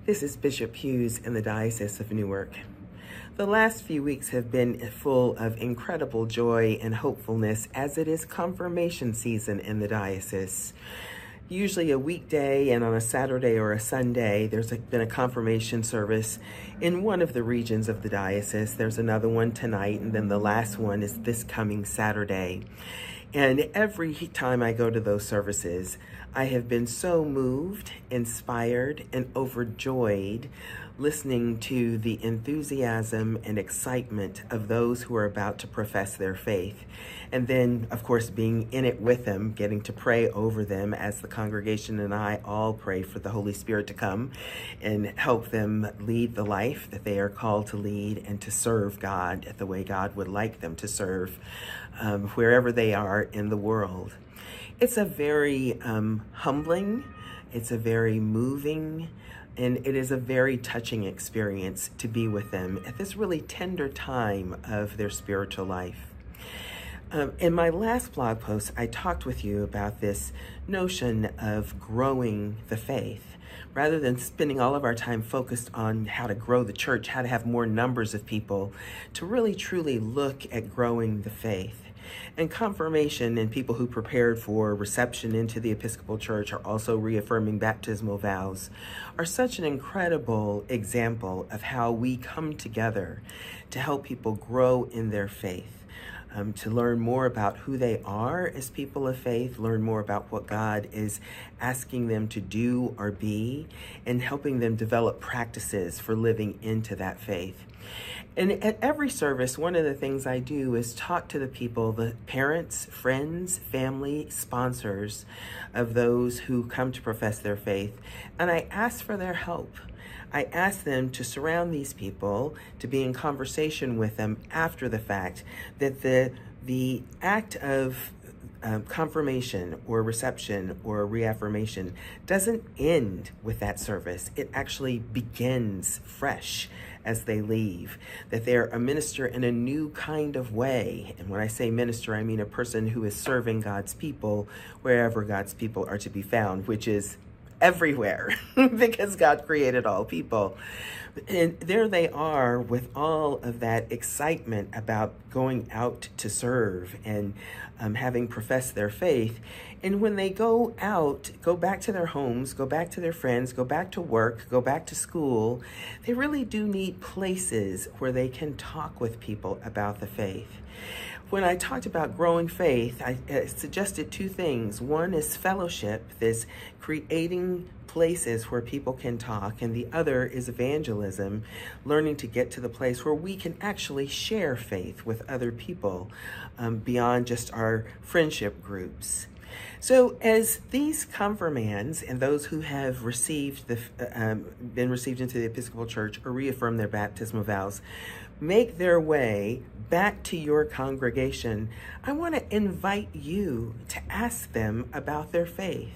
This is Bishop Hughes in the Diocese of Newark. The last few weeks have been full of incredible joy and hopefulness as it is confirmation season in the diocese. Usually a weekday and on a Saturday or a Sunday, there's been a confirmation service in one of the regions of the diocese. There's another one tonight, and then the last one is this coming Saturday. And every time I go to those services, I have been so moved, inspired, and overjoyed listening to the enthusiasm and excitement of those who are about to profess their faith. And then, of course, being in it with them, getting to pray over them as the congregation and I all pray for the Holy Spirit to come and help them lead the life that they are called to lead and to serve God the way God would like them to serve wherever they are in the world. It's a very humbling, it's a very moving, and it is a very touching experience to be with them at this really tender time of their spiritual life. In my last blog post, I talked with you about this notion of growing the faith. Rather than spending all of our time focused on how to grow the church, how to have more numbers of people, to really truly look at growing the faith. And confirmation and people who prepared for reception into the Episcopal Church are also reaffirming baptismal vows are such an incredible example of how we come together to help people grow in their faith. To learn more about who they are as people of faith, learn more about what God is asking them to do or be, and helping them develop practices for living into that faith. And at every service, one of the things I do is talk to the people, the parents, friends, family, sponsors of those who come to profess their faith, and I ask for their help. I ask them to surround these people, to be in conversation with them after the fact, that the act of confirmation or reception or reaffirmation doesn't end with that service. It actually begins fresh as they leave, that they're a minister in a new kind of way. And when I say minister, I mean a person who is serving God's people wherever God's people are to be found, which is everywhere, because God created all people. And there they are with all of that excitement about going out to serve and having professed their faith. And when they go out, go back to their homes, go back to their friends, go back to work, go back to school, they really do need places where they can talk with people about the faith. When I talked about growing faith, I suggested two things. One is fellowship, this creating places where people can talk, and the other is evangelism, learning to get to the place where we can actually share faith with other people beyond just our friendship groups. So as these confirmands and those who have received been received into the Episcopal Church or reaffirm their baptismal vows make their way back to your congregation, I want to invite you to ask them about their faith.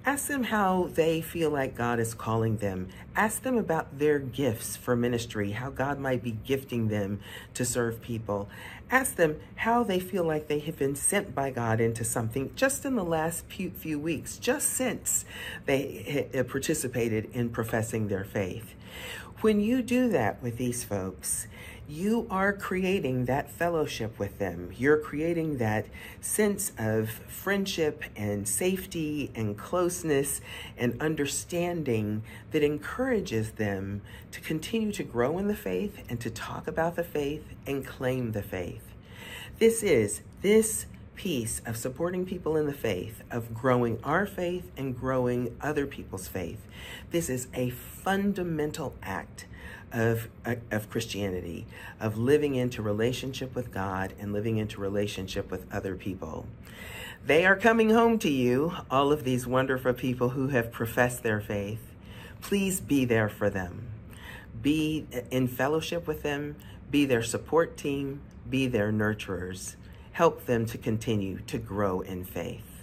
Ask them how they feel like God is calling them. Ask them about their gifts for ministry, how God might be gifting them to serve people. Ask them how they feel like they have been sent by God into something just in the last few weeks, just since they participated in professing their faith. When you do that with these folks, you are creating that fellowship with them. You're creating that sense of friendship and safety and closeness and understanding that encourages them to continue to grow in the faith and to talk about the faith and claim the faith. This piece of supporting people in the faith, of growing our faith and growing other people's faith. This is a fundamental act of Christianity, of living into relationship with God and living into relationship with other people. They are coming home to you, all of these wonderful people who have professed their faith. Please be there for them. Be in fellowship with them, be their support team, be their nurturers. Help them to continue to grow in faith.